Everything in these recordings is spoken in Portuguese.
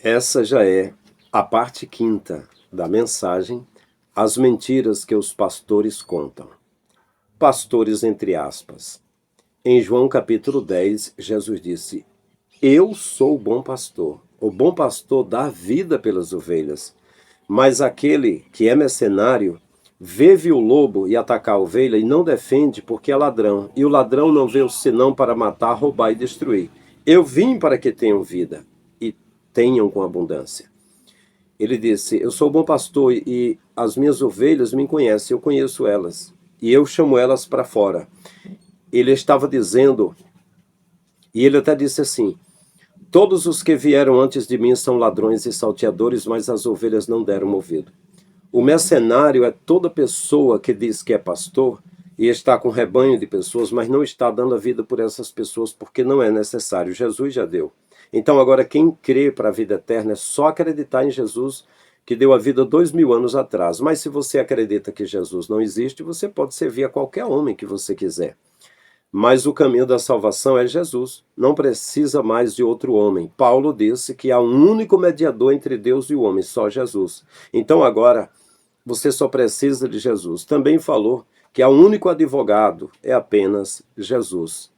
Essa já é a parte quinta da mensagem, as mentiras que os pastores contam. Pastores entre aspas. Em João capítulo 10, Jesus disse: Eu sou o bom pastor. O bom pastor dá vida pelas ovelhas. Mas aquele que é mercenário vê o lobo e atacar a ovelha e não defende porque é ladrão. E o ladrão não veio senão para matar, roubar e destruir. Eu vim para que tenham vida e tenham com abundância. Ele disse: Eu sou o bom pastor e as minhas ovelhas me conhecem, eu conheço elas e eu chamo elas para fora. Ele estava dizendo, e ele até disse assim: Todos os que vieram antes de mim são ladrões e salteadores, mas as ovelhas não deram ouvido. O mercenário é toda pessoa que diz que é pastor e está com um rebanho de pessoas, mas não está dando a vida por essas pessoas porque não é necessário. Jesus já deu. Então agora quem crê para a vida eterna é só acreditar em Jesus, que deu a vida 2000 anos atrás. Mas se você acredita que Jesus não existe, você pode servir a qualquer homem que você quiser. Mas o caminho da salvação é Jesus. Não precisa mais de outro homem. Paulo disse que há um único mediador entre Deus e o homem, só Jesus. Então agora você só precisa de Jesus. Também falou que há um único advogado, é apenas Jesus.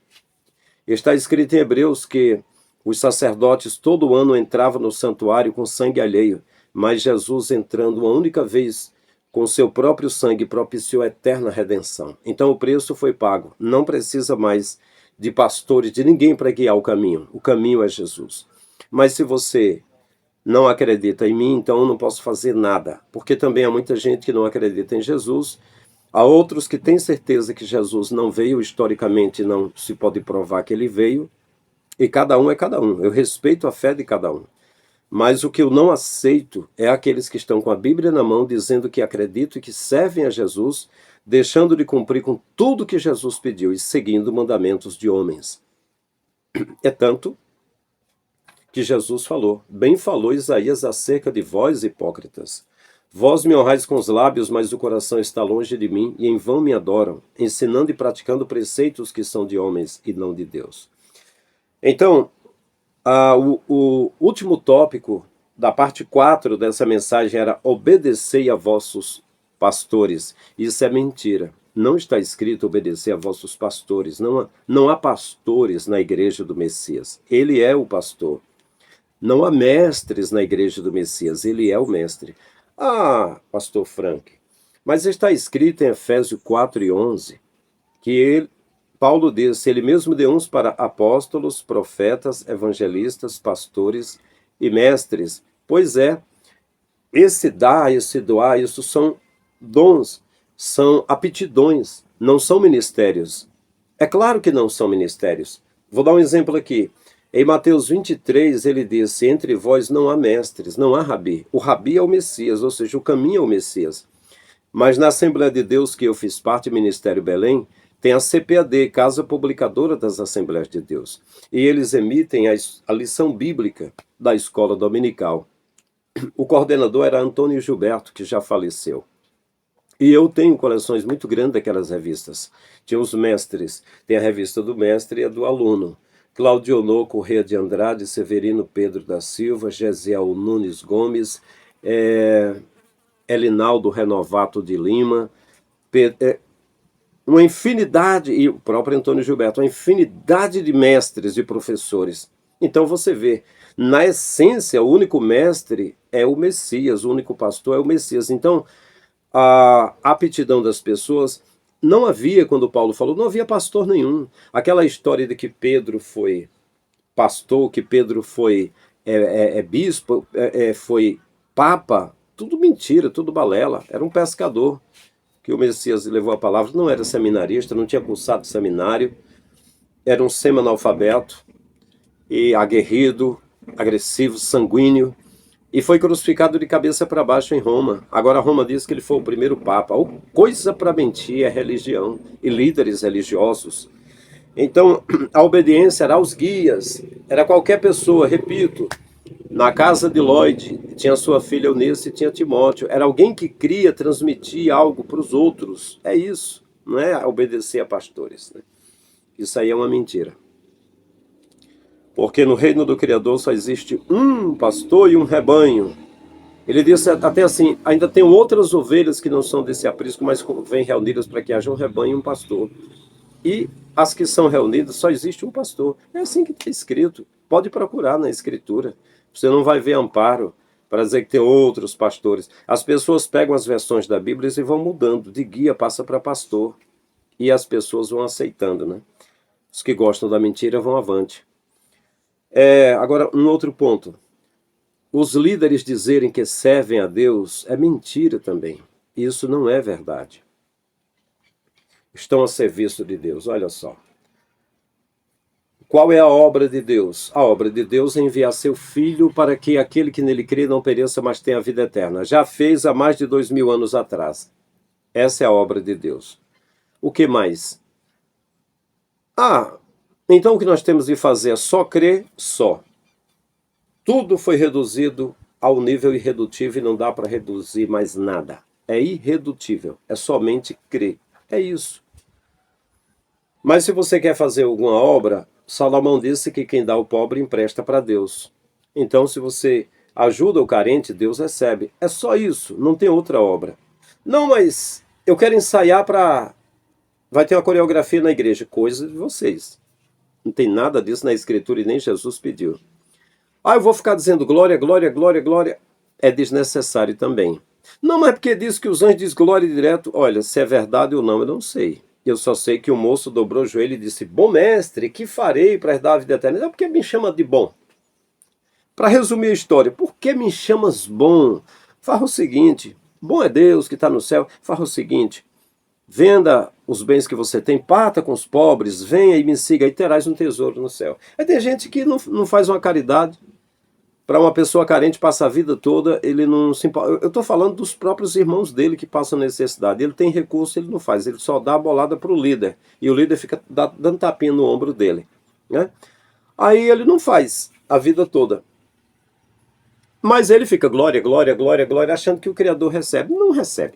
Está escrito em Hebreus que os sacerdotes todo ano entravam no santuário com sangue alheio, mas Jesus, entrando uma única vez com seu próprio sangue, propiciou a eterna redenção. Então o preço foi pago. Não precisa mais de pastores, de ninguém para guiar o caminho. O caminho é Jesus. Mas se você não acredita em mim, então eu não posso fazer nada. Porque também há muita gente que não acredita em Jesus. Há outros que têm certeza que Jesus não veio, historicamente não se pode provar que ele veio. E cada um é cada um. Eu respeito a fé de cada um. Mas o que eu não aceito é aqueles que estão com a Bíblia na mão, dizendo que acreditam e que servem a Jesus, deixando de cumprir com tudo que Jesus pediu e seguindo mandamentos de homens. É tanto que Jesus falou, bem falou Isaías acerca de vós, hipócritas. Vós me honrais com os lábios, mas o coração está longe de mim, e em vão me adoram, ensinando e praticando preceitos que são de homens e não de Deus. Então, o último tópico da parte 4 dessa mensagem era: obedecei a vossos pastores. Isso é mentira. Não está escrito obedecer a vossos pastores. Não há pastores na igreja do Messias. Ele é o pastor. Não há mestres na igreja do Messias. Ele é o mestre. Ah, pastor Frank, mas está escrito em Efésios 4:11 que Paulo disse: ele mesmo deu uns para apóstolos, profetas, evangelistas, pastores e mestres. Pois é, esse dar, esse doar, isso são dons, são aptidões, não são ministérios. É claro que não são ministérios. Vou dar um exemplo aqui. Em Mateus 23, ele disse: entre vós não há mestres, não há rabi. O rabi é o Messias, ou seja, o caminho é o Messias. Mas na Assembleia de Deus, que eu fiz parte, Ministério Belém, tem a CPAD, Casa Publicadora das Assembleias de Deus. E eles emitem a lição bíblica da escola dominical. O coordenador era Antônio Gilberto, que já faleceu. E eu tenho coleções muito grandes daquelas revistas. Tinha os mestres, tem a revista do mestre e a do aluno. Claudionor Corrêa de Andrade, Severino Pedro da Silva, Gesiel Nunes Gomes, Elinaldo Renovato de Lima, uma infinidade, e o próprio Antônio Gilberto, uma infinidade de mestres e professores. Então você vê, na essência, o único mestre é o Messias, o único pastor é o Messias. Então, a aptidão das pessoas não havia, quando Paulo falou, não havia pastor nenhum. Aquela história de que Pedro foi pastor, que Pedro foi bispo, foi papa, tudo mentira, tudo balela. Era um pescador que o Messias levou a palavra, não era seminarista, não tinha cursado seminário, era um semi-analfabeto, e aguerrido, agressivo, sanguíneo, e foi crucificado de cabeça para baixo em Roma. Agora Roma diz que ele foi o primeiro papa. Coisa para mentir é religião e líderes religiosos. Então, a obediência era aos guias, era qualquer pessoa, repito. Na casa de Lloyd, tinha sua filha Eunice e tinha Timóteo. Era alguém que cria transmitir algo para os outros. É isso, não é obedecer a pastores, né? Isso aí é uma mentira. Porque no reino do Criador só existe um pastor e um rebanho. Ele disse até assim, ainda tem outras ovelhas que não são desse aprisco, mas vêm reunidas para que haja um rebanho e um pastor. E as que são reunidas, só existe um pastor. É assim que está escrito. Pode procurar na escritura. Você não vai ver amparo para dizer que tem outros pastores. As pessoas pegam as versões da Bíblia e vão mudando. De guia passa para pastor. E as pessoas vão aceitando, né? Os que gostam da mentira vão avante. Agora, um outro ponto. Os líderes dizerem que servem a Deus é mentira também. Isso não é verdade. Estão a serviço de Deus, olha só. Qual é a obra de Deus? A obra de Deus é enviar seu Filho para que aquele que nele crê não pereça, mas tenha a vida eterna. Já fez há mais de 2000 anos atrás. Essa é a obra de Deus. O que mais? Então o que nós temos de fazer é só crer, só. Tudo foi reduzido ao nível irredutível e não dá para reduzir mais nada. É irredutível, é somente crer. É isso. Mas se você quer fazer alguma obra, Salomão disse que quem dá ao pobre empresta para Deus. Então, se você ajuda o carente, Deus recebe. É só isso, não tem outra obra. Não, mas eu quero ensaiar para... Vai ter uma coreografia na igreja. Coisa de vocês. Não tem nada disso na Escritura e nem Jesus pediu. Eu vou ficar dizendo glória, glória, glória, glória. É desnecessário também. Não, mas porque diz que os anjos dizem glória direto. Olha, se é verdade ou não, eu não sei. Eu só sei que o moço dobrou o joelho e disse, bom mestre, que farei para herdar a vida eterna? Não, porque me chama de bom. Para resumir a história, por que me chamas bom? Faz o seguinte, bom é Deus que está no céu, faz o seguinte, venda os bens que você tem, parta com os pobres, venha e me siga e terás um tesouro no céu. Aí tem gente que não faz uma caridade. Para uma pessoa carente passar a vida toda, ele não se importa. Eu estou falando dos próprios irmãos dele que passam necessidade. Ele tem recurso, ele não faz. Ele só dá a bolada para o líder. E o líder fica dando tapinha no ombro dele. Né? Aí ele não faz a vida toda. Mas ele fica glória, glória, glória, glória, achando que o Criador recebe. Não recebe.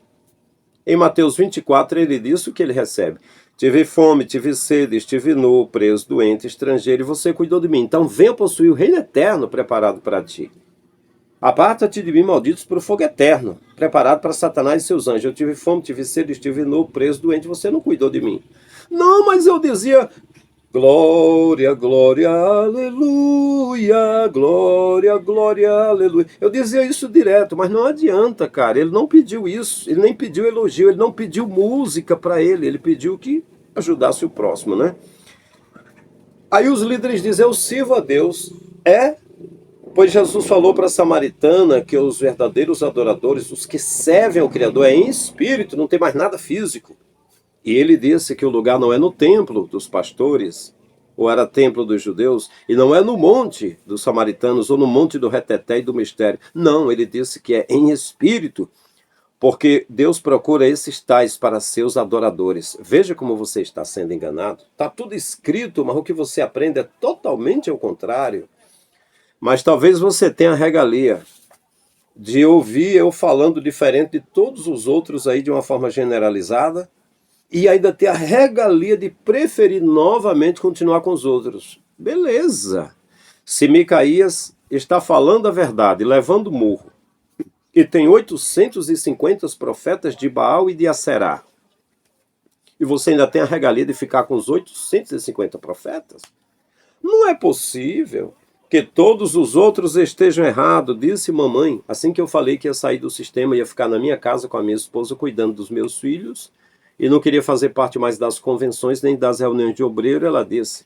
Em Mateus 24, ele diz o que ele recebe. Tive fome, tive sede, estive nu, preso, doente, estrangeiro, e você cuidou de mim. Então venha possuir o reino eterno preparado para ti. Aparta-te de mim, malditos, para o fogo eterno, preparado para Satanás e seus anjos. Eu tive fome, tive sede, estive nu, preso, doente, você não cuidou de mim. Não, mas eu dizia, glória, glória, aleluia, glória, glória, aleluia. Eu dizia isso direto, mas não adianta, cara. Ele não pediu isso, ele nem pediu elogio, ele não pediu música para ele pediu que ajudasse o próximo, né? Aí os líderes dizem, eu sirvo a Deus. Pois Jesus falou para a samaritana que os verdadeiros adoradores, os que servem ao Criador, é em espírito, não tem mais nada físico. E ele disse que o lugar não é no templo dos pastores, ou era templo dos judeus, e não é no monte dos samaritanos, ou no monte do reteté e do mistério. Não, ele disse que é em espírito, porque Deus procura esses tais para seus adoradores. Veja como você está sendo enganado. Está tudo escrito, mas o que você aprende é totalmente ao contrário. Mas talvez você tenha a regalia de ouvir eu falando diferente de todos os outros aí de uma forma generalizada, e ainda ter a regalia de preferir novamente continuar com os outros. Beleza. Se Micaías está falando a verdade, levando murro, e tem 850 profetas de Baal e de Aserá, e você ainda tem a regalia de ficar com os 850 profetas? Não é possível que todos os outros estejam errados, disse mamãe, assim que eu falei que ia sair do sistema, ia ficar na minha casa com a minha esposa, cuidando dos meus filhos, e não queria fazer parte mais das convenções, nem das reuniões de obreiro, ela disse,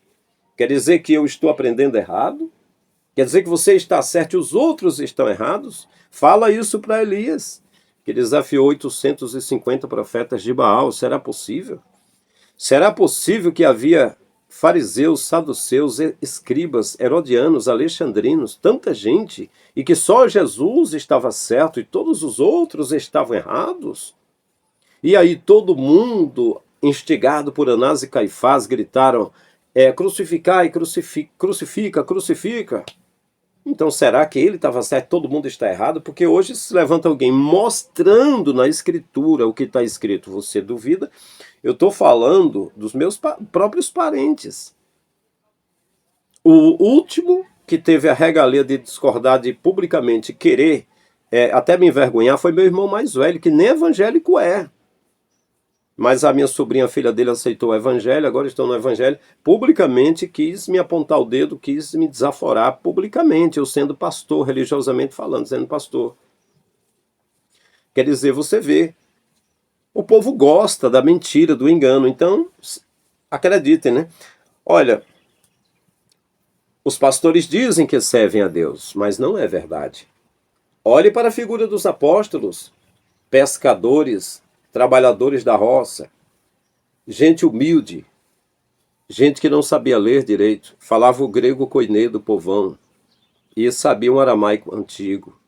quer dizer que eu estou aprendendo errado? Quer dizer que você está certo e os outros estão errados? Fala isso para Elias, que desafiou 850 profetas de Baal. Será possível? Será possível que havia fariseus, saduceus, escribas, herodianos, alexandrinos, tanta gente, e que só Jesus estava certo e todos os outros estavam errados? E aí todo mundo, instigado por Anás e Caifás, gritaram, crucificai, crucifica, crucifica. Então será que ele estava certo, todo mundo está errado? Porque hoje se levanta alguém mostrando na escritura o que está escrito, você duvida? Eu estou falando dos meus próprios parentes. O último que teve a regalia de discordar, de publicamente querer até me envergonhar, foi meu irmão mais velho, que nem evangélico é. Mas a minha sobrinha, a filha dele, aceitou o evangelho, agora estão no evangelho, publicamente quis me apontar o dedo, quis me desaforar publicamente, eu sendo pastor, religiosamente falando, sendo pastor. Quer dizer, você vê, o povo gosta da mentira, do engano, então acreditem, né? Olha, os pastores dizem que servem a Deus, mas não é verdade. Olhe para a figura dos apóstolos, pescadores, trabalhadores da roça, gente humilde, gente que não sabia ler direito, falava o grego koiné do povão e sabia um aramaico antigo.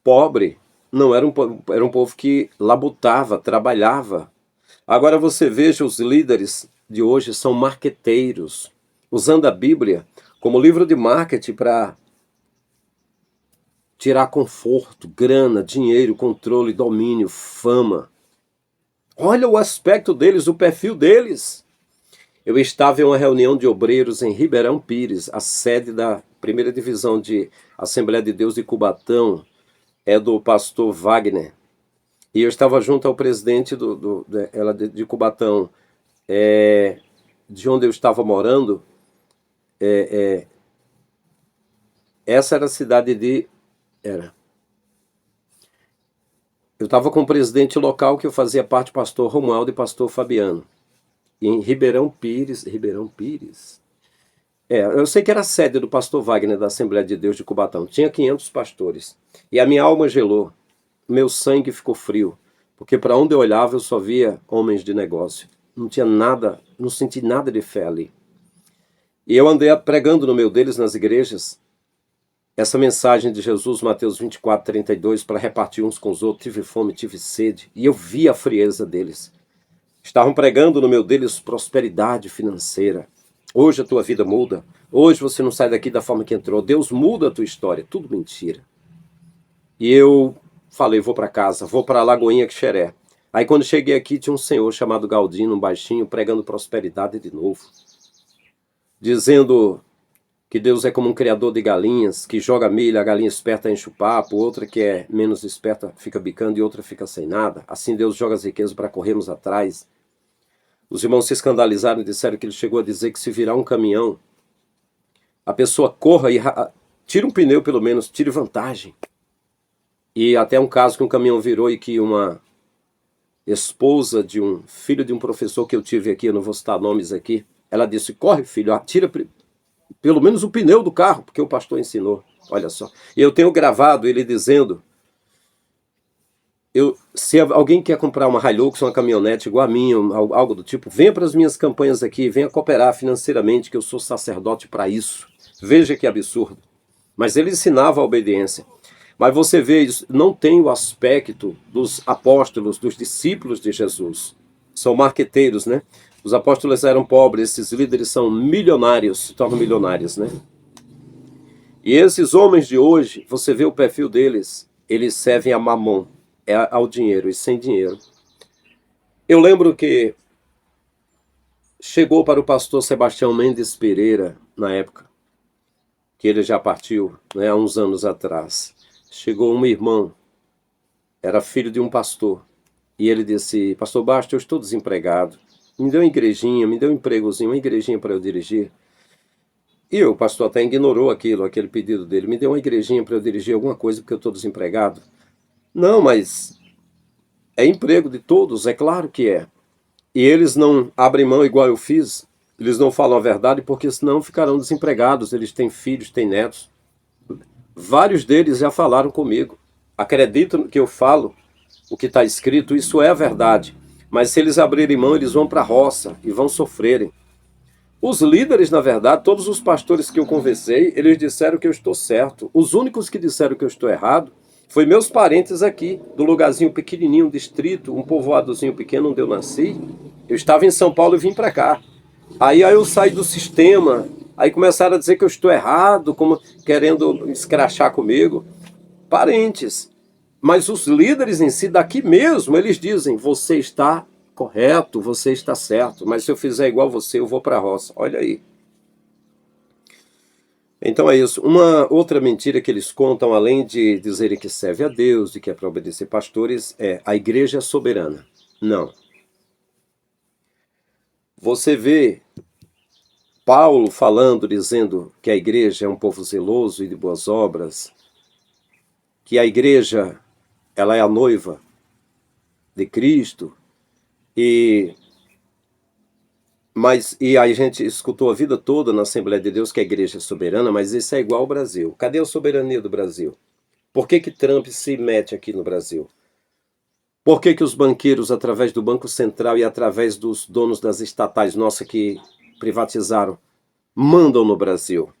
Pobre, não era era um povo que labutava, trabalhava. Agora você veja, os líderes de hoje são marqueteiros, usando a Bíblia como livro de marketing para tirar conforto, grana, dinheiro, controle, domínio, fama. Olha o aspecto deles, o perfil deles. Eu estava em uma reunião de obreiros em Ribeirão Pires, a sede da primeira divisão de Assembleia de Deus de Cubatão, é do pastor Wagner. E eu estava junto ao presidente de Cubatão, de onde eu estava morando. Essa era a cidade de... Eu estava com o presidente local, que eu fazia parte, pastor Romualdo e pastor Fabiano. Em Ribeirão Pires. Eu sei que era a sede do pastor Wagner da Assembleia de Deus de Cubatão. Tinha 500 pastores. E a minha alma gelou. Meu sangue ficou frio. Porque para onde eu olhava eu só via homens de negócio. Não tinha nada, não senti nada de fé ali. E eu andei pregando no meio deles nas igrejas essa mensagem de Jesus, Mateus 24, 32, para repartir uns com os outros. Tive fome, tive sede. E eu vi a frieza deles. Estavam pregando no meio deles prosperidade financeira. Hoje a tua vida muda. Hoje você não sai daqui da forma que entrou. Deus muda a tua história. Tudo mentira. E eu falei, vou para casa, vou para a Lagoinha Quixeré. Aí quando cheguei aqui, tinha um senhor chamado Galdino, um baixinho, pregando prosperidade de novo. Dizendo que Deus é como um criador de galinhas, que joga milho, a galinha esperta enche o papo, outra que é menos esperta fica bicando e outra fica sem nada. Assim Deus joga as riquezas para corrermos atrás. Os irmãos se escandalizaram e disseram que ele chegou a dizer que se virar um caminhão, a pessoa corra e tire um pneu pelo menos, tire vantagem. E até um caso que um caminhão virou e que uma esposa de um filho de um professor que eu tive aqui, eu não vou citar nomes aqui, ela disse, corre filho, tira pelo menos o pneu do carro, porque o pastor ensinou, olha só. E eu tenho gravado ele dizendo, se alguém quer comprar uma Hilux, uma caminhonete igual a minha, algo do tipo, venha para as minhas campanhas aqui, venha cooperar financeiramente, que eu sou sacerdote para isso. Veja que absurdo. Mas ele ensinava a obediência. Mas você vê, não tem o aspecto dos apóstolos, dos discípulos de Jesus. São marqueteiros, né? Os apóstolos eram pobres, esses líderes são milionários, se tornam milionários, né? E esses homens de hoje, você vê o perfil deles, eles servem a mamon, ao dinheiro, e sem dinheiro. Eu lembro que chegou para o pastor Sebastião Mendes Pereira, na época, que ele já partiu, né, há uns anos atrás. Chegou um irmão, era filho de um pastor, e ele disse, pastor Bastos, eu estou desempregado, me deu uma igrejinha, me deu um empregozinho, uma igrejinha para eu dirigir. E o pastor até ignorou aquele pedido dele, me deu uma igrejinha para eu dirigir alguma coisa porque eu estou desempregado. Não, mas é emprego de todos, é claro que é. E eles não abrem mão igual eu fiz, eles não falam a verdade porque senão ficarão desempregados, eles têm filhos, têm netos. Vários deles já falaram comigo. Acreditam que eu falo o que está escrito, isso é a verdade. Mas se eles abrirem mão, eles vão para a roça e vão sofrerem. Os líderes, na verdade, todos os pastores que eu conversei, eles disseram que eu estou certo. Os únicos que disseram que eu estou errado foi meus parentes aqui, do lugarzinho pequenininho, um distrito, um povoadozinho pequeno onde eu nasci. Eu estava em São Paulo e vim para cá. Aí eu saí do sistema, aí começaram a dizer que eu estou errado, como querendo escrachar comigo. Parentes. Mas os líderes em si, daqui mesmo, eles dizem, você está correto, você está certo, mas se eu fizer igual você, eu vou para a roça. Olha aí. Então é isso. Uma outra mentira que eles contam, além de dizerem que serve a Deus e que é para obedecer pastores, é a igreja é soberana. Não. Você vê Paulo falando, dizendo que a igreja é um povo zeloso e de boas obras, que a igreja ela é a noiva de Cristo, e a gente escutou a vida toda na Assembleia de Deus que a igreja é soberana, mas isso é igual ao Brasil. Cadê a soberania do Brasil? Por que Trump se mete aqui no Brasil? Por que os banqueiros, através do Banco Central e através dos donos das estatais nossa que privatizaram, mandam no Brasil?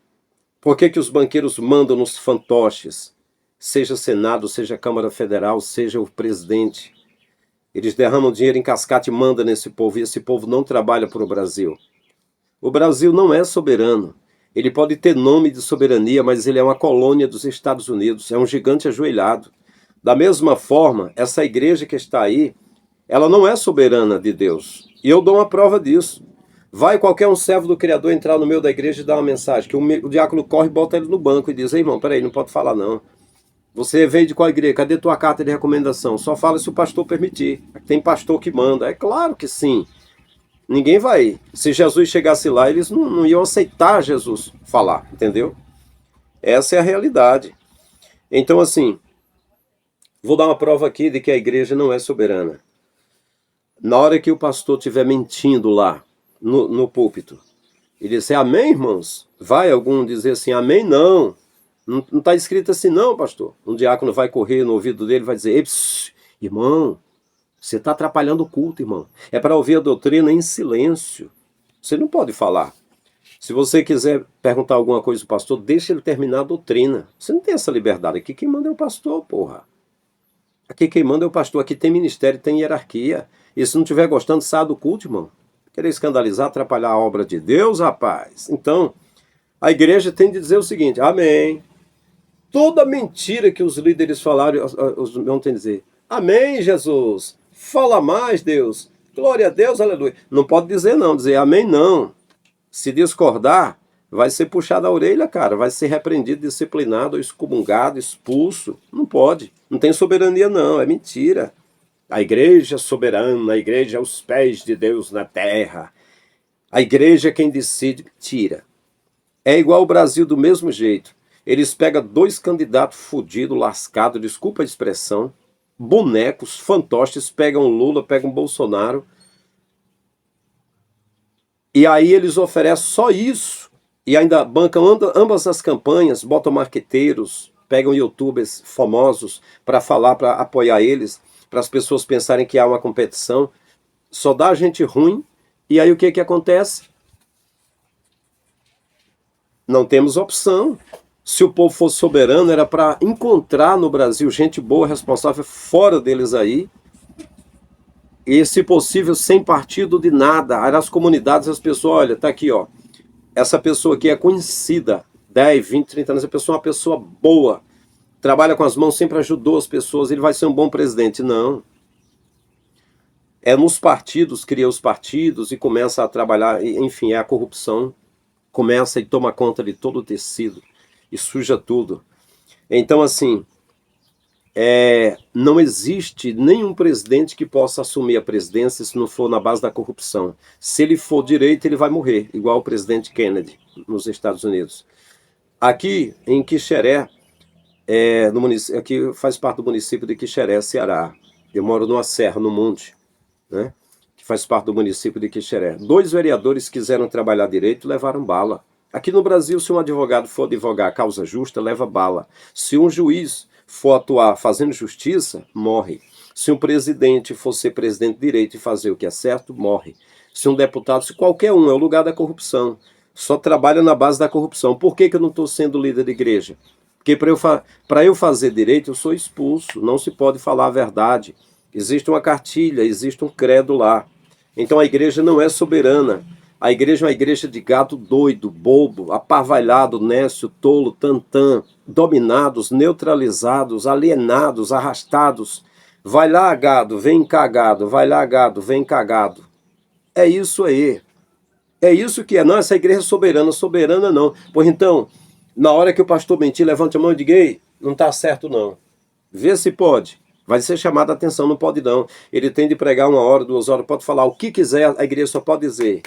Por que os banqueiros mandam nos fantoches? Seja Senado, seja Câmara Federal, seja o presidente. Eles derramam dinheiro em cascata e mandam nesse povo, e esse povo não trabalha para o Brasil. O Brasil não é soberano. Ele pode ter nome de soberania, mas ele é uma colônia dos Estados Unidos, é um gigante ajoelhado. Da mesma forma, essa igreja que está aí, ela não é soberana de Deus. E eu dou uma prova disso. Vai qualquer um servo do Criador entrar no meio da igreja e dar uma mensagem, que o diácono corre e bota ele no banco e diz: ei, irmão, peraí, não pode falar não. Você veio de qual igreja? Cadê tua carta de recomendação? Só fala se o pastor permitir. Tem pastor que manda. É claro que sim. Ninguém vai. Se Jesus chegasse lá, eles não iam aceitar Jesus falar, entendeu? Essa é a realidade. Então, assim, vou dar uma prova aqui de que a igreja não é soberana. Na hora que o pastor estiver mentindo lá, no púlpito, ele diz: amém, irmãos? Vai algum dizer assim: amém? Não. Não está escrito assim, não, pastor. Um diácono vai correr no ouvido dele e vai dizer: irmão, você está atrapalhando o culto, irmão. É para ouvir a doutrina em silêncio. Você não pode falar. Se você quiser perguntar alguma coisa do pastor, deixa ele terminar a doutrina. Você não tem essa liberdade. Aqui quem manda é o pastor, porra. Aqui quem manda é o pastor. Aqui tem ministério, tem hierarquia. E se não estiver gostando, sai do culto, irmão. Querer escandalizar, atrapalhar a obra de Deus, rapaz. Então, a igreja tem de dizer o seguinte: amém. Toda mentira que os líderes falaram, os irmãos têm de dizer: amém, Jesus. Fala mais, Deus. Glória a Deus, aleluia. Não pode dizer não, dizer amém não. Se discordar, vai ser puxado a orelha, cara. Vai ser repreendido, disciplinado, excomungado, expulso. Não pode. Não tem soberania não, é mentira. A igreja é soberana, a igreja é os pés de Deus na terra. A igreja é quem decide. Mentira. É igual o Brasil do mesmo jeito. Eles pegam dois candidatos fudidos, lascados, desculpa a expressão, bonecos, fantoches, pegam Lula, pegam Bolsonaro, e aí eles oferecem só isso, e ainda bancam ambas as campanhas, botam marqueteiros, pegam youtubers famosos para falar, para apoiar eles, para as pessoas pensarem que há uma competição, só dá gente ruim, e aí o que acontece? Não temos opção. Se o povo fosse soberano, era para encontrar no Brasil gente boa, responsável, fora deles aí, e se possível sem partido de nada. Aí nas comunidades as pessoas: olha, tá aqui, ó, essa pessoa aqui é conhecida, 10, 20, 30 anos, essa pessoa é uma pessoa boa, trabalha com as mãos, sempre ajudou as pessoas, ele vai ser um bom presidente. Não. É nos partidos, cria os partidos e começa a trabalhar, enfim, é a corrupção, começa e toma conta de todo o tecido e suja tudo. Então, assim, não existe nenhum presidente que possa assumir a presidência se não for na base da corrupção. Se ele for direito, ele vai morrer, igual o presidente Kennedy nos Estados Unidos. Aqui em Quixeré, aqui faz parte do município de Quixeré, Ceará. Eu moro numa serra, no monte, né, que faz parte do município de Quixeré. 2 vereadores quiseram trabalhar direito, levaram bala. Aqui no Brasil, se um advogado for advogar a causa justa, leva bala. Se um juiz for atuar fazendo justiça, morre. Se um presidente for ser presidente de direito e fazer o que é certo, morre. Se um deputado, se qualquer um, é o lugar da corrupção. Só trabalha na base da corrupção. Por que eu não estou sendo líder de igreja? Porque para eu fazer direito, eu sou expulso. Não se pode falar a verdade. Existe uma cartilha, existe um credo lá. Então a igreja não é soberana. A igreja é uma igreja de gado doido, bobo, aparvalhado, nécio, tolo, tantã, dominados, neutralizados, alienados, arrastados. Vai lá, gado, vem cagado. Vai lá, gado, vem cagado. É isso aí. É isso que é. Não, essa igreja é soberana. Soberana não. Pois então, Na hora que o pastor mentir, levante a mão e diga: ei, não está certo não. Vê se pode. Vai ser chamada a atenção, não pode não. Ele tem de pregar 1 hora, 2 horas, pode falar o que quiser, a igreja só pode dizer: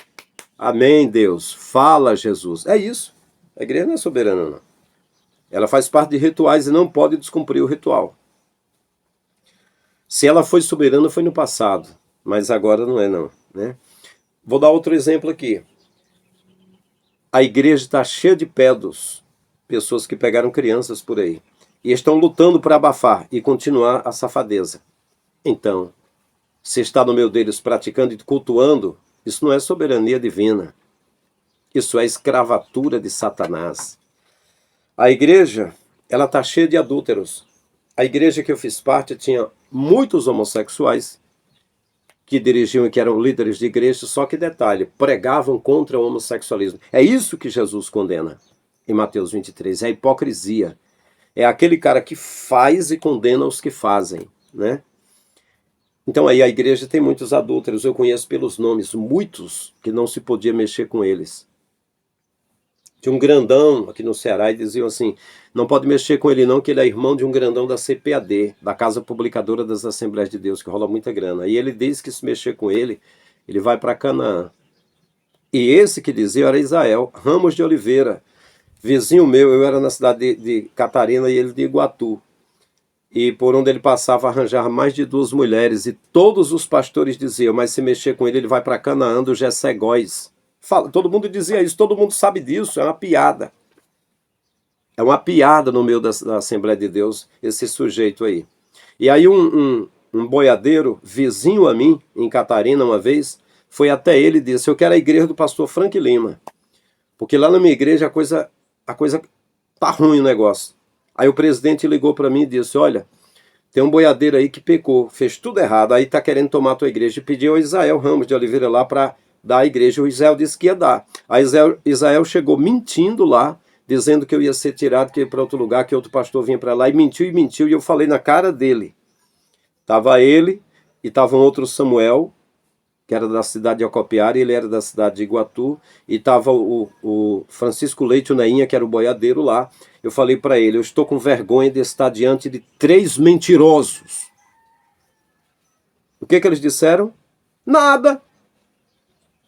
amém, Deus, fala, Jesus. É isso. A igreja não é soberana, não. Ela faz parte de rituais e não pode descumprir o ritual. Se ela foi soberana, foi no passado, mas agora não é não, né? Vou dar outro exemplo aqui. A igreja está cheia de pedos, pessoas que pegaram crianças por aí, e estão lutando para abafar e continuar a safadeza. Então, se está no meio deles praticando e cultuando, isso não é soberania divina. Isso é escravatura de Satanás. A igreja, ela está cheia de adúlteros. A igreja que eu fiz parte tinha muitos homossexuais que dirigiam e que eram líderes de igreja, só que detalhe, pregavam contra o homossexualismo. É isso que Jesus condena em Mateus 23, é a hipocrisia. É aquele cara que faz e condena os que fazem, né? Então aí a igreja tem muitos adúlteros, eu conheço pelos nomes, muitos que não se podia mexer com eles. Tinha um grandão aqui no Ceará e diziam assim: não pode mexer com ele não, que ele é irmão de um grandão da CPAD, da Casa Publicadora das Assembleias de Deus, que rola muita grana. E ele diz que se mexer com ele, ele vai para Canaã. E esse que dizia era Israel Ramos de Oliveira, vizinho meu. Eu era na cidade de Catarina e ele de Iguatu. E por onde ele passava arranjava mais de 2 mulheres, e todos os pastores diziam: mas se mexer com ele, ele vai para Canaã do Jessé-Góis. Todo mundo dizia isso, todo mundo sabe disso, é uma piada. É uma piada no meio da Assembleia de Deus, esse sujeito aí. E aí um boiadeiro, vizinho a mim, em Catarina, uma vez, foi até ele e disse: eu quero a igreja do pastor Frank Lima, porque lá na minha igreja a coisa tá ruim o negócio. Aí o presidente ligou para mim e disse: olha, tem um boiadeiro aí que pecou, fez tudo errado, aí tá querendo tomar a tua igreja. E pediu ao Israel Ramos de Oliveira lá para dar a igreja. O Israel disse que ia dar. Aí Israel chegou mentindo lá, dizendo que eu ia ser tirado, que ia para outro lugar, que outro pastor vinha para lá, e mentiu, e eu falei na cara dele. Tava ele, e tava um outro Samuel, que era da cidade de Acopiara, e ele era da cidade de Iguatu, e tava o Francisco Leite, o Neinha, que era o boiadeiro lá. Eu falei para ele: eu estou com vergonha de estar diante de 3 mentirosos. O que eles disseram? Nada.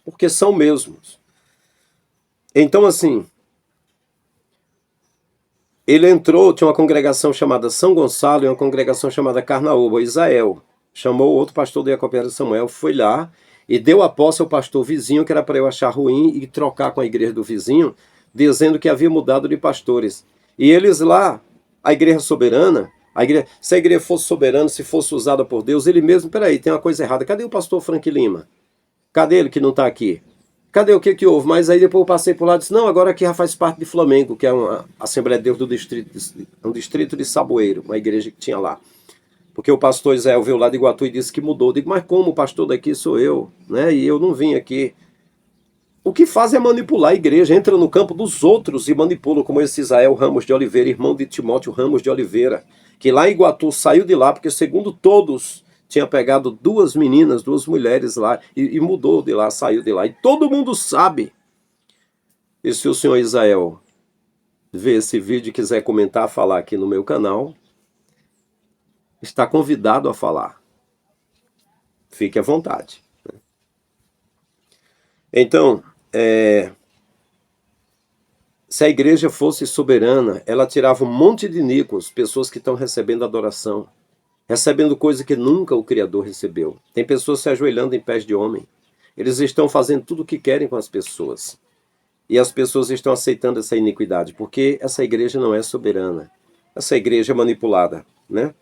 Porque são mesmos. Então, assim, ele entrou, tinha uma congregação chamada São Gonçalo e uma congregação chamada Carnaúba. Israel chamou outro pastor do Acopiara, Samuel, foi lá e deu a posse ao pastor vizinho, que era para eu achar ruim e trocar com a igreja do vizinho, dizendo que havia mudado de pastores. E eles lá, a igreja soberana, se a igreja fosse soberana, se fosse usada por Deus, ele mesmo: peraí, tem uma coisa errada, cadê o pastor Frank Lima? Cadê ele que não está aqui? Cadê o que houve? Mas aí depois eu passei por lá e disse: não, agora aqui já faz parte de Flamengo, que é uma Assembleia de Deus do distrito de Saboeiro, uma igreja que tinha lá. Porque o pastor Israel veio lá de Iguatu e disse que mudou. Eu digo: mas como? O pastor daqui sou eu, né? E eu não vim aqui. O que faz é manipular a igreja, entra no campo dos outros e manipula, como esse Israel Ramos de Oliveira, irmão de Timóteo Ramos de Oliveira, que lá em Iguatu saiu de lá, porque segundo todos, tinha pegado 2 meninas, 2 mulheres lá, e mudou de lá, saiu de lá. E todo mundo sabe. E se o senhor Israel ver esse vídeo e quiser comentar, falar aqui no meu canal, está convidado a falar. Fique à vontade. Então, se a igreja fosse soberana, ela tirava um monte de níquos, pessoas que estão recebendo adoração, recebendo coisa que nunca o Criador recebeu. Tem pessoas se ajoelhando em pés de homem. Eles estão fazendo tudo o que querem com as pessoas. E as pessoas estão aceitando essa iniquidade, porque essa igreja não é soberana. Essa igreja é manipulada, né?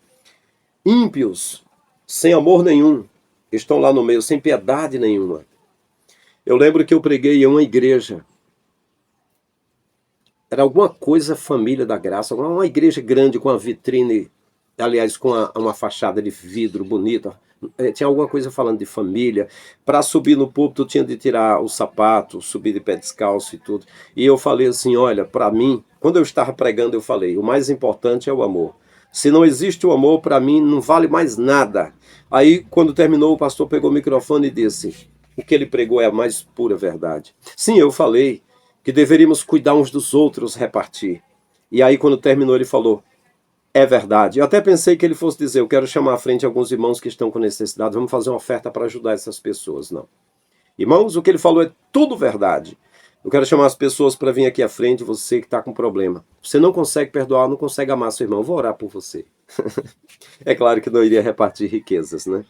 Ímpios, sem amor nenhum, estão lá no meio, sem piedade nenhuma. Eu lembro que eu preguei em uma igreja. Era alguma coisa Família da Graça, uma igreja grande com uma vitrine, aliás, com uma fachada de vidro bonita. Tinha alguma coisa falando de família. Para subir no púlpito tinha de tirar o sapato, subir de pé descalço e tudo. E eu falei assim: olha, para mim, quando eu estava pregando, eu falei: o mais importante é o amor. Se não existe o amor, para mim não vale mais nada. Aí, quando terminou, o pastor pegou o microfone e disse: o que ele pregou é a mais pura verdade. Sim, eu falei que deveríamos cuidar uns dos outros, repartir. E aí, quando terminou, ele falou: é verdade. Eu até pensei que ele fosse dizer: eu quero chamar à frente alguns irmãos que estão com necessidade, vamos fazer uma oferta para ajudar essas pessoas. Não. Irmãos, o que ele falou é tudo verdade. Eu quero chamar as pessoas para vir aqui à frente, você que está com problema. Você não consegue perdoar, não consegue amar seu irmão, eu vou orar por você. É claro que não iria repartir riquezas, né?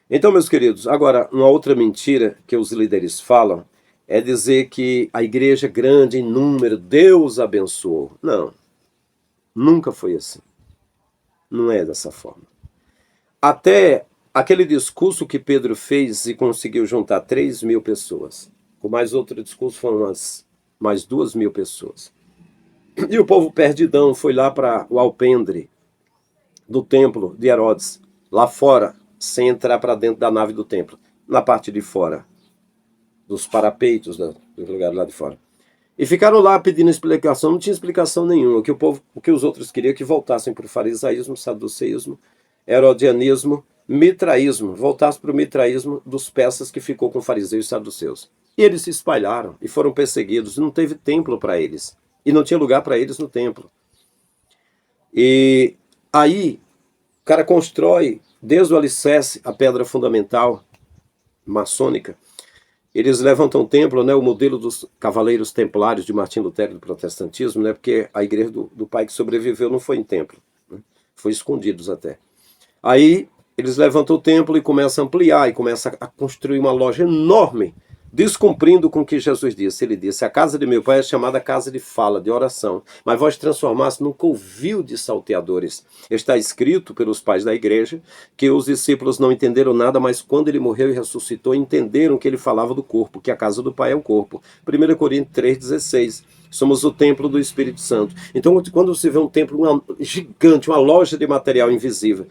Então, meus queridos, agora, uma outra mentira que os líderes falam é dizer que a igreja é grande em número, Deus abençoou. Não, nunca foi assim. Não é dessa forma. Até aquele discurso que Pedro fez e conseguiu juntar 3.000 pessoas. Com mais outro discurso foram mais 2.000 pessoas. E o povo perdidão foi lá para o alpendre do templo de Herodes, lá fora, sem entrar para dentro da nave do templo, na parte de fora, dos parapeitos do lugar lá de fora. E ficaram lá pedindo explicação, não tinha explicação nenhuma. O que os outros queriam que voltassem para o farisaísmo, saduceísmo, herodianismo, mitraísmo, voltasse para o mitraísmo dos persas que ficou com fariseus e saduceus. E eles se espalharam e foram perseguidos, não teve templo para eles. E não tinha lugar para eles no templo. E aí, o cara constrói, desde o alicerce, a pedra fundamental maçônica. Eles levantam o templo, né, o modelo dos cavaleiros templários de Martim Lutero do protestantismo, né, porque a igreja do pai que sobreviveu não foi em templo, né, foi escondidos até. Aí eles levantam o templo e começam a ampliar, e começam a construir uma loja enorme, descumprindo com o que Jesus disse. Ele disse: a casa de meu pai é chamada casa de fala, de oração, mas vós transformaste num covil de salteadores. Está escrito pelos pais da igreja que os discípulos não entenderam nada, mas quando ele morreu e ressuscitou, entenderam que ele falava do corpo, que a casa do pai é o corpo. 1 Coríntios 3,16. Somos o templo do Espírito Santo. Então, quando você vê um templo gigante, uma loja de material invisível,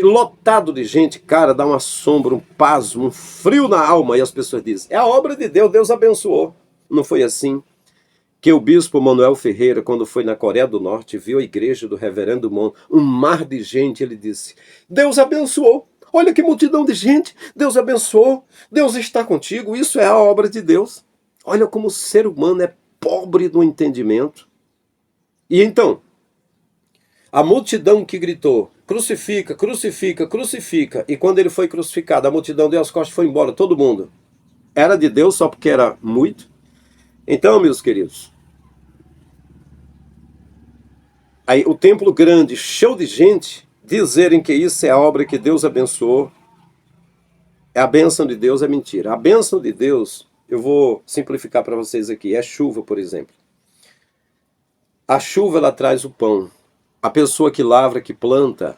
lotado de gente, cara, dá um assombro, um pasmo, um frio na alma, e as pessoas dizem: é a obra de Deus, Deus abençoou. Não foi assim que o bispo Manuel Ferreira, quando foi na Coreia do Norte, viu a igreja do reverendo Mon, um mar de gente, ele disse: Deus abençoou, olha que multidão de gente, Deus abençoou, Deus está contigo, isso é a obra de Deus. Olha como o ser humano é pobre no entendimento. E então, a multidão que gritou: crucifica, crucifica, crucifica. E quando ele foi crucificado, a multidão deu as costas e foi embora, todo mundo. Era de Deus só porque era muito? Então, meus queridos, aí o templo grande, cheio de gente, dizerem que isso é a obra que Deus abençoou, é a bênção de Deus, é mentira. A bênção de Deus, eu vou simplificar para vocês aqui, é chuva, por exemplo. A chuva, ela traz o pão. A pessoa que lavra, que planta,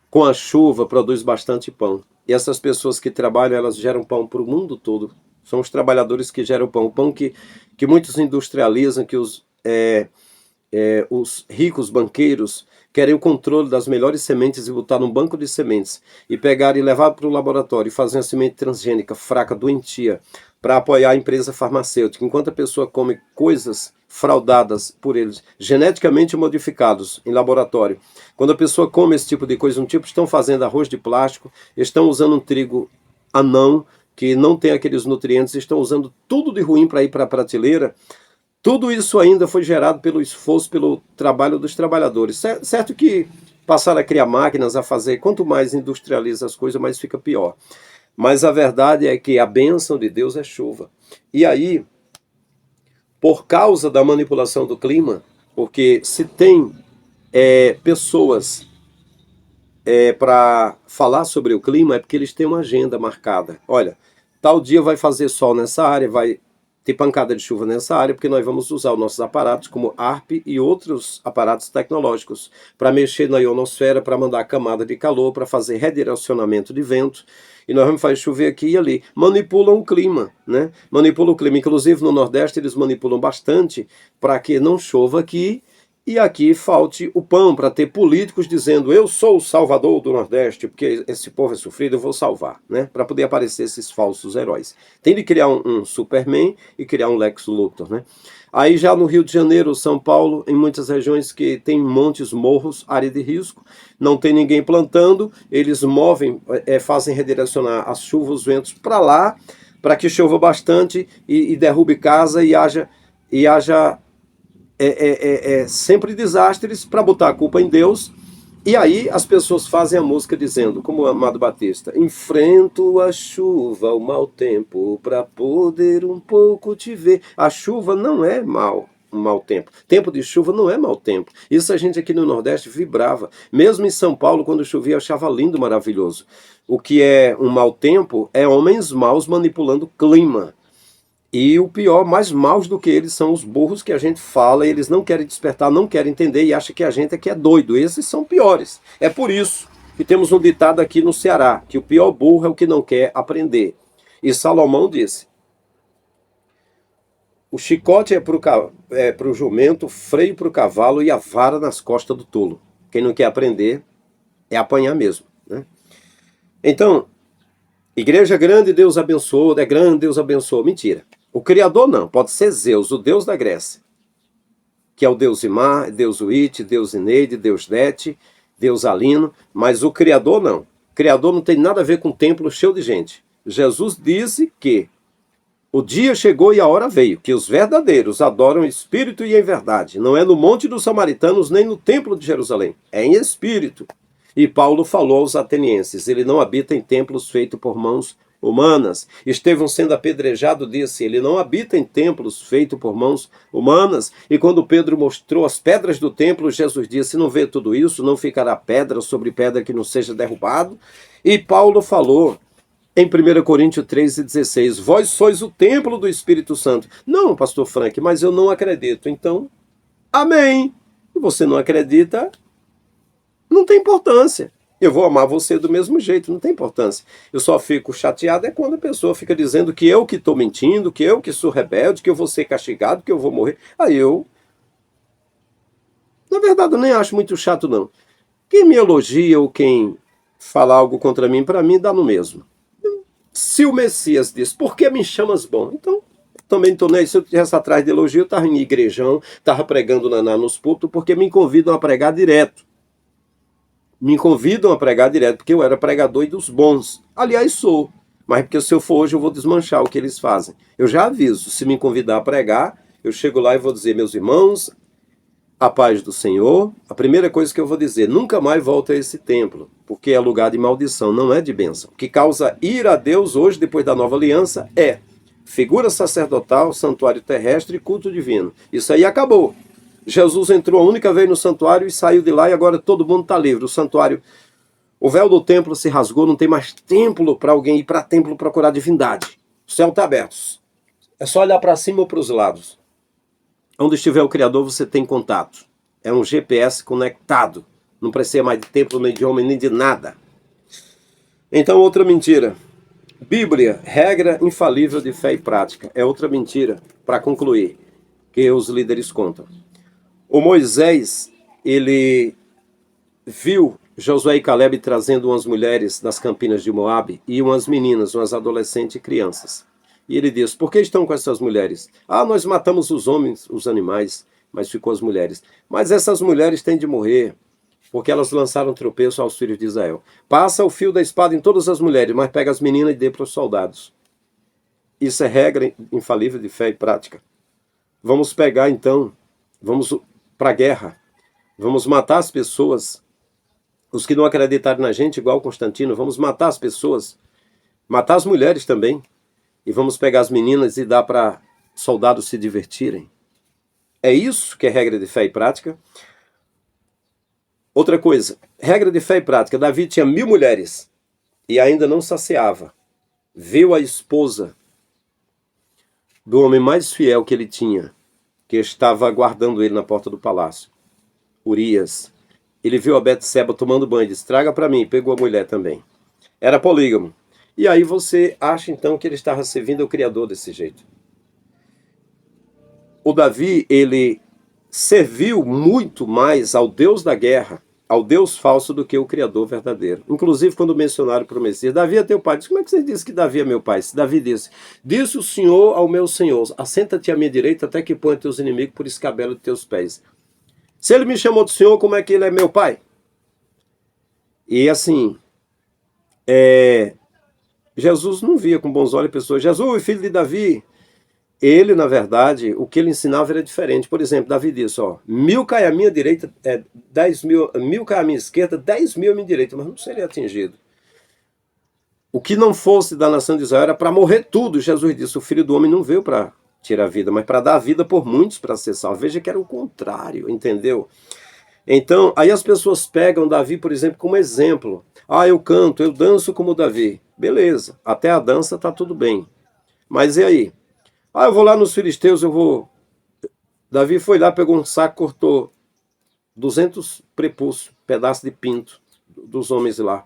com a chuva produz bastante pão. E essas pessoas que trabalham, elas geram pão para o mundo todo. São os trabalhadores que geram pão. O pão que muitos industrializam, que os ricos banqueiros querem o controle das melhores sementes e botar num banco de sementes e pegar e levar para o laboratório e fazer uma semente transgênica, fraca, doentia, para apoiar a empresa farmacêutica, enquanto a pessoa come coisas fraudadas por eles, geneticamente modificados em laboratório. Quando a pessoa come esse tipo de coisa, estão fazendo arroz de plástico, estão usando um trigo anão, que não tem aqueles nutrientes, estão usando tudo de ruim para ir para a prateleira. Tudo isso ainda foi gerado pelo esforço, pelo trabalho dos trabalhadores. Certo que passaram a criar máquinas, a fazer, quanto mais industrializa as coisas, mais fica pior. Mas a verdade é que a bênção de Deus é chuva. E aí, por causa da manipulação do clima, porque se tem pessoas para falar sobre o clima, é porque eles têm uma agenda marcada. Olha, tal dia vai fazer sol nessa área, vai ter pancada de chuva nessa área, porque nós vamos usar os nossos aparatos como ARP e outros aparatos tecnológicos para mexer na ionosfera, para mandar camada de calor, para fazer redirecionamento de vento, e nós vamos fazer chover aqui e ali. Manipulam o clima, né? Manipulam o clima. Inclusive no Nordeste eles manipulam bastante para que não chova aqui e aqui falte o pão, para ter políticos dizendo: eu sou o salvador do Nordeste, porque esse povo é sofrido, eu vou salvar, né? Para poder aparecer esses falsos heróis. Tem de criar um Superman e criar um Lex Luthor, né? Aí já no Rio de Janeiro, São Paulo, em muitas regiões que tem montes, morros, área de risco, não tem ninguém plantando, eles movem, fazem redirecionar as chuvas, os ventos para lá, para que chova bastante e derrube casa e haja sempre desastres para botar a culpa em Deus. E aí as pessoas fazem a música dizendo, como o Amado Batista: enfrento a chuva, o mau tempo, para poder um pouco te ver. A chuva não é um mau tempo. Tempo de chuva não é mau tempo. Isso a gente aqui no Nordeste vibrava. Mesmo em São Paulo, quando chovia, eu achava lindo, maravilhoso. O que é um mau tempo é homens maus manipulando o clima. E o pior, mais maus do que eles, são os burros que a gente fala e eles não querem despertar, não querem entender e acham que a gente é que é doido. Esses são piores. É por isso que temos um ditado aqui no Ceará, que o pior burro é o que não quer aprender. E Salomão disse: o chicote é para o jumento, o freio para o cavalo e a vara nas costas do tolo. Quem não quer aprender é apanhar mesmo, né? Então, igreja grande, Deus abençoou, é grande, Deus abençoou. Mentira. O Criador não, pode ser Zeus, o Deus da Grécia, que é o Deus Imar, Deus Uite, Deus Ineide, Deus Dete, Deus Alino, mas o Criador não. O Criador não tem nada a ver com um templo cheio de gente. Jesus disse que o dia chegou e a hora veio, que os verdadeiros adoram em espírito e em verdade. Não é no Monte dos Samaritanos, nem no Templo de Jerusalém. É em espírito. E Paulo falou aos atenienses: ele não habita em templos feitos por mãos humanas. Estevão, sendo apedrejado, disse: ele não habita em templos feitos por mãos humanas. E quando Pedro mostrou as pedras do templo, Jesus disse: não vê tudo isso, não ficará pedra sobre pedra que não seja derrubado. E Paulo falou em 1 Coríntios 3,16, vós sois o templo do Espírito Santo. Não, pastor Frank, mas eu não acredito. Então, amém. Se você não acredita, não tem importância. Eu vou amar você do mesmo jeito, não tem importância. Eu só fico chateado é quando a pessoa fica dizendo que eu que estou mentindo, que eu que sou rebelde, que eu vou ser castigado, que eu vou morrer. Aí eu, na verdade, eu nem acho muito chato, não. Quem me elogia ou quem fala algo contra mim, para mim, dá no mesmo. Se o Messias diz, por que me chamas bom? Então, também estou nesse. Se eu estivesse atrás de elogio, eu estava em igrejão, estava pregando nos púlpitos, porque me convidam a pregar direto. Me convidam a pregar direto, porque eu era pregador e dos bons. Aliás, sou. Mas porque se eu for hoje, eu vou desmanchar o que eles fazem. Eu já aviso, se me convidar a pregar, eu chego lá e vou dizer, meus irmãos, a paz do Senhor. A primeira coisa que eu vou dizer, nunca mais volta a esse templo, porque é lugar de maldição, não é de bênção. O que causa ira a Deus hoje, depois da nova aliança, é figura sacerdotal, santuário terrestre e culto divino. Isso aí acabou. Jesus entrou a única vez no santuário e saiu de lá e agora todo mundo está livre. O santuário, o véu do templo se rasgou, não tem mais templo para alguém ir para templo procurar divindade. O céu está aberto. É só olhar para cima ou para os lados. Onde estiver o Criador, você tem contato. É um GPS conectado. Não precisa mais de templo, nem de homem, nem de nada. Então, outra mentira. Bíblia, regra infalível de fé e prática. É outra mentira, para concluir, que os líderes contam. O Moisés, ele viu Josué e Caleb trazendo umas mulheres das campinas de Moabe e umas meninas, umas adolescentes e crianças. E ele diz, por que estão com essas mulheres? Ah, nós matamos os homens, os animais, mas ficou as mulheres. Mas essas mulheres têm de morrer, porque elas lançaram tropeço aos filhos de Israel. Passa o fio da espada em todas as mulheres, mas pega as meninas e dê para os soldados. Isso é regra infalível de fé e prática. Vamos pegar então, vamos para a guerra, vamos matar as pessoas, os que não acreditaram na gente, igual Constantino, vamos matar as pessoas, matar as mulheres também, e vamos pegar as meninas e dar para soldados se divertirem. É isso que é regra de fé e prática. Outra coisa, regra de fé e prática, Davi tinha 1000 mulheres e ainda não saciava. Viu a esposa do homem mais fiel que ele tinha, que estava aguardando ele na porta do palácio, Urias. Ele viu a Betseba tomando banho, disse, traga para mim, pegou a mulher também. Era polígamo. E aí você acha então que ele estava servindo ao Criador desse jeito. O Davi, ele serviu muito mais ao Deus da guerra, ao Deus falso, do que o Criador verdadeiro. Inclusive, quando mencionaram para o Messias, Davi é teu pai. Disse, como é que você disse que Davi é meu pai? Davi disse o Senhor ao meu Senhor, assenta-te à minha direita até que ponha teus inimigos por escabelo de teus pés. Se ele me chamou de Senhor, como é que ele é meu pai? E assim, Jesus não via com bons olhos pessoas, Jesus, filho de Davi. Ele, na verdade, o que ele ensinava era diferente. Por exemplo, Davi disse, ó, 1000 cai à minha direita, 10.000 cai à minha esquerda, 10.000 à minha direita, mas não seria atingido. O que não fosse da nação de Israel era para morrer tudo. Jesus disse, o Filho do Homem não veio para tirar a vida, mas para dar a vida por muitos para ser salvo. Veja que era o contrário, entendeu? Então, aí as pessoas pegam Davi, por exemplo, como exemplo. Ah, eu canto, eu danço como Davi. Beleza, até a dança tá tudo bem. Mas e aí? Ah, eu vou lá nos filisteus, eu vou... Davi foi lá, pegou um saco, cortou 200 prepúcios, pedaços de pinto dos homens lá.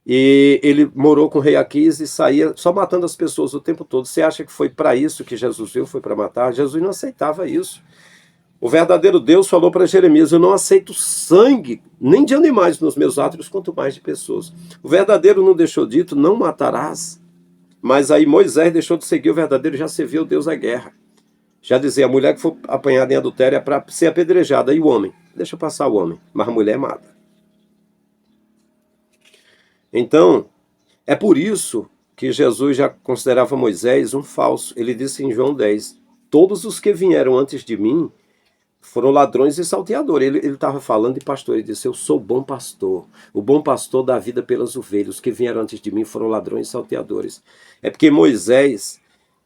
E ele morou com o rei Aquis e saía só matando as pessoas o tempo todo. Você acha que foi para isso que Jesus veio? Foi para matar? Jesus não aceitava isso. O verdadeiro Deus falou para Jeremias, eu não aceito sangue, nem de animais nos meus átrios, quanto mais de pessoas. O verdadeiro não deixou dito, não matarás. Mas aí Moisés deixou de seguir o verdadeiro, já serviu o Deus à guerra. Já dizia, a mulher que for apanhada em adultério é para ser apedrejada. E o homem? Deixa passar o homem, mas a mulher mata. Então, é por isso que Jesus já considerava Moisés um falso. Ele disse em João 10, todos os que vieram antes de mim foram ladrões e salteadores. Ele estava falando de pastor, ele disse, eu sou bom pastor. O bom pastor dá vida pelas ovelhas. Os que vieram antes de mim foram ladrões e salteadores. É porque Moisés,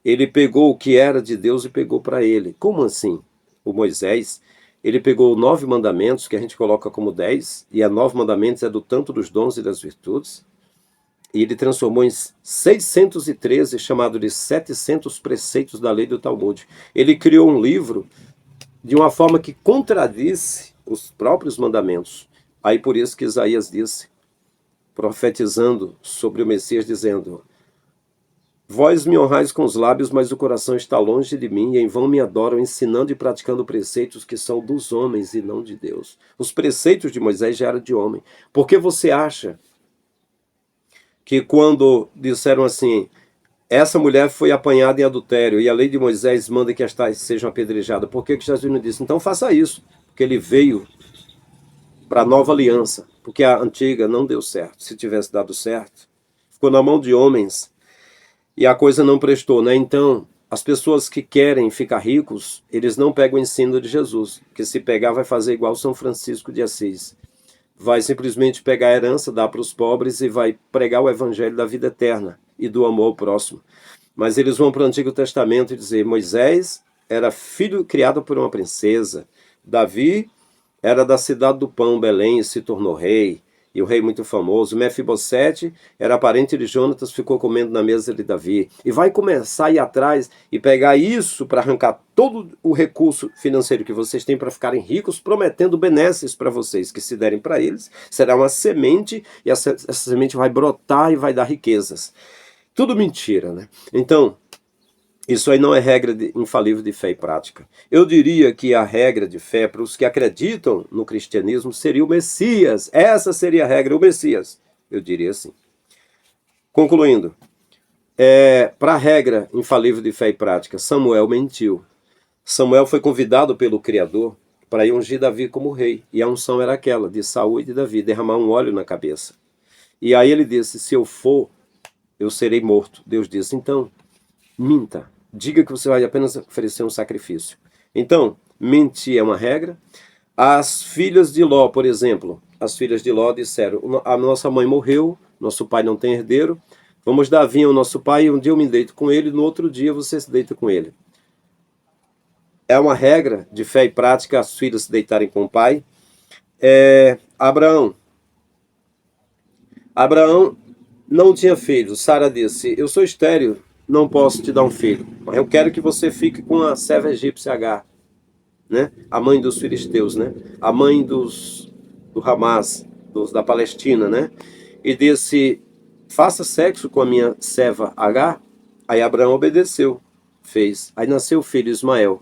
ele pegou o que era de Deus e pegou para ele. Como assim? O Moisés, ele pegou 9 mandamentos, que a gente coloca como 10, e a 9 mandamentos é do tanto dos dons e das virtudes, e ele transformou em 613, chamado de 700 preceitos da lei do Talmud. Ele criou um livro de uma forma que contradisse os próprios mandamentos. Aí por isso que Isaías disse, profetizando sobre o Messias, dizendo, vós me honrais com os lábios, mas o coração está longe de mim, e em vão me adoram, ensinando e praticando preceitos que são dos homens e não de Deus. Os preceitos de Moisés já eram de homem. Por que você acha que quando disseram assim, essa mulher foi apanhada em adultério e a lei de Moisés manda que as tais sejam apedrejadas, por que Jesus não disse? Então faça isso, porque ele veio para a nova aliança, porque a antiga não deu certo. Se tivesse dado certo, ficou na mão de homens e a coisa não prestou, né? Então, as pessoas que querem ficar ricos, eles não pegam o ensino de Jesus, que se pegar vai fazer igual São Francisco de Assis. Vai simplesmente pegar a herança, dar para os pobres e vai pregar o evangelho da vida eterna e do amor ao próximo. Mas eles vão para o Antigo Testamento e dizer, Moisés era filho criado por uma princesa, Davi era da cidade do pão, Belém, e se tornou rei, e o rei muito famoso, Mefibosete era parente de Jonatas, ficou comendo na mesa de Davi, e vai começar a ir atrás e pegar isso para arrancar todo o recurso financeiro que vocês têm para ficarem ricos, prometendo benesses para vocês, que se derem para eles, será uma semente, e essa semente vai brotar e vai dar riquezas. Tudo mentira, né? Então, isso aí não é regra infalível de fé e prática. Eu diria que a regra de fé para os que acreditam no cristianismo seria o Messias. Essa seria a regra, o Messias. Eu diria assim. Concluindo, para a regra infalível de fé e prática, Samuel mentiu. Samuel foi convidado pelo Criador para ir ungir Davi como rei. E a unção era aquela, de Saul e de Davi, derramar um óleo na cabeça. E aí ele disse, se eu for, eu serei morto. Deus disse, então, minta. Diga que você vai apenas oferecer um sacrifício. Então, mentir é uma regra. As filhas de Ló, por exemplo, as filhas de Ló disseram, a nossa mãe morreu, nosso pai não tem herdeiro, vamos dar vinho ao nosso pai, um dia eu me deito com ele, no outro dia você se deita com ele. É uma regra de fé e prática as filhas se deitarem com o pai. Abraão não tinha filhos. Sara disse, eu sou estéril, não posso te dar um filho, mas eu quero que você fique com a serva egípcia Agar, né? A mãe dos filisteus, né? A mãe do Hamas, da Palestina, né? E disse, faça sexo com a minha serva Agar. Aí Abraão obedeceu, fez. Aí nasceu o filho Ismael.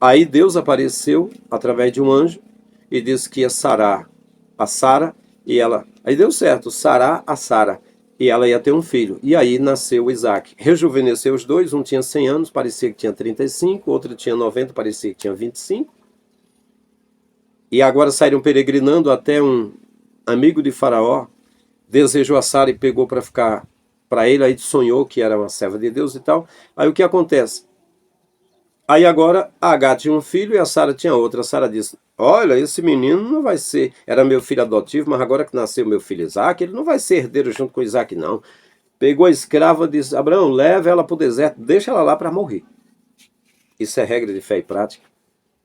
Aí Deus apareceu através de um anjo e disse que ia sarar a Sara e ela... Aí deu certo, sarar a Sara. E ela ia ter um filho. E aí nasceu o Isaac. Rejuvenesceu os dois. Um tinha 100 anos, parecia que tinha 35. Outro tinha 90, parecia que tinha 25. E agora saíram peregrinando até um amigo de Faraó. Desejou a Sara e pegou para ficar para ele, aí sonhou que era uma serva de Deus e tal. Aí o que acontece? Aí agora a Agar tinha um filho e a Sara tinha outro. A Sara disse, olha, esse menino não vai ser, era meu filho adotivo, mas agora que nasceu meu filho Isaac, ele não vai ser herdeiro junto com Isaac, não. Pegou a escrava e disse, Abraão, leva ela para o deserto, deixa ela lá para morrer. Isso é regra de fé e prática.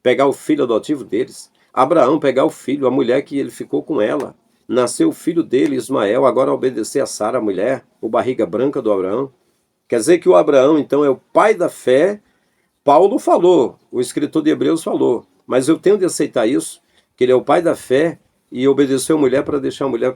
Pegar o filho adotivo deles. Abraão pegar o filho, a mulher que ele ficou com ela. Nasceu o filho dele, Ismael, agora obedecer a Sara, a mulher, o barriga branca do Abraão. Quer dizer que o Abraão, então, é o pai da fé. Paulo falou, o escritor de Hebreus falou, mas eu tenho de aceitar isso, que ele é o pai da fé e obedeceu a mulher para deixar a mulher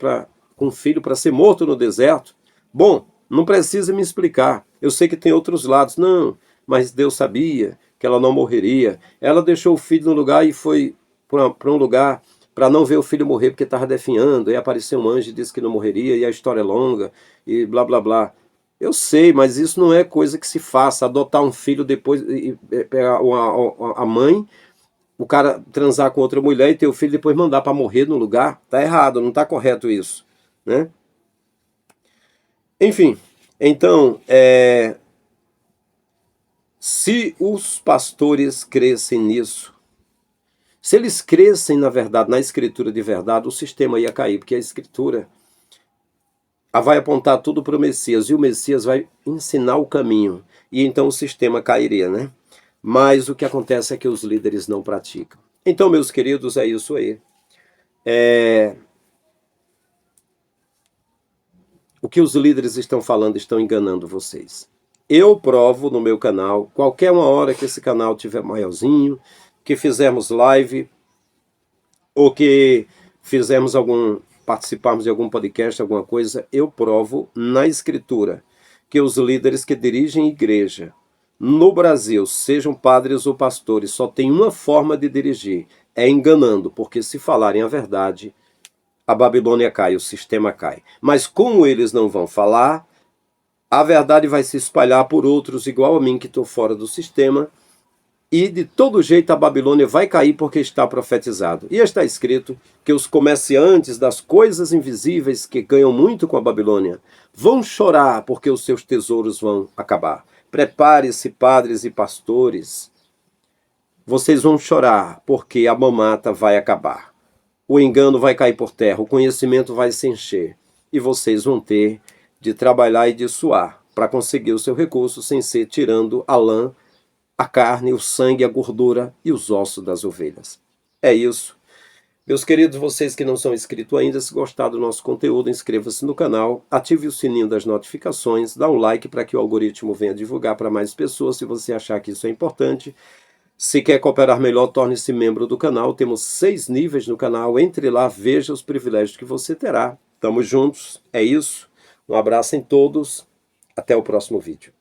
com um filho para ser morto no deserto. Bom, não precisa me explicar, eu sei que tem outros lados. Não, mas Deus sabia que ela não morreria. Ela deixou o filho no lugar e foi para um lugar para não ver o filho morrer porque estava definhando, e apareceu um anjo e disse que não morreria, e a história é longa, e blá blá blá. Eu sei, mas isso não é coisa que se faça, adotar um filho depois, e pegar a mãe, o cara transar com outra mulher e ter o filho e depois mandar para morrer no lugar. Tá errado, não tá correto isso, né? Enfim, então, se os pastores crescem nisso, se eles crescem na verdade, na escritura de verdade, o sistema ia cair, porque a escritura vai apontar tudo para o Messias, e o Messias vai ensinar o caminho, e então o sistema cairia, né? Mas o que acontece é que os líderes não praticam. Então, meus queridos, é isso aí. O que os líderes estão falando estão enganando vocês. Eu provo no meu canal, qualquer uma hora que esse canal tiver maiorzinho, que fizermos live, ou que fizermos participarmos de algum podcast, alguma coisa, eu provo na escritura que os líderes que dirigem igreja no Brasil, sejam padres ou pastores, só tem uma forma de dirigir, é enganando, porque se falarem a verdade, a Babilônia cai, o sistema cai. Mas como eles não vão falar, a verdade vai se espalhar por outros igual a mim que estou fora do sistema, e de todo jeito a Babilônia vai cair porque está profetizado. E está escrito que os comerciantes das coisas invisíveis que ganham muito com a Babilônia vão chorar porque os seus tesouros vão acabar. Prepare-se, padres e pastores. Vocês vão chorar porque a mamata vai acabar. O engano vai cair por terra, o conhecimento vai se encher. E vocês vão ter de trabalhar e de suar para conseguir o seu recurso sem ser tirando a lã, a carne, o sangue, a gordura e os ossos das ovelhas. É isso. Meus queridos, vocês que não são inscritos ainda, se gostar do nosso conteúdo, inscreva-se no canal, ative o sininho das notificações, dá um like para que o algoritmo venha divulgar para mais pessoas, se você achar que isso é importante. Se quer cooperar melhor, torne-se membro do canal. Temos 6 níveis no canal. Entre lá, veja os privilégios que você terá. Tamo juntos. É isso. Um abraço em todos. Até o próximo vídeo.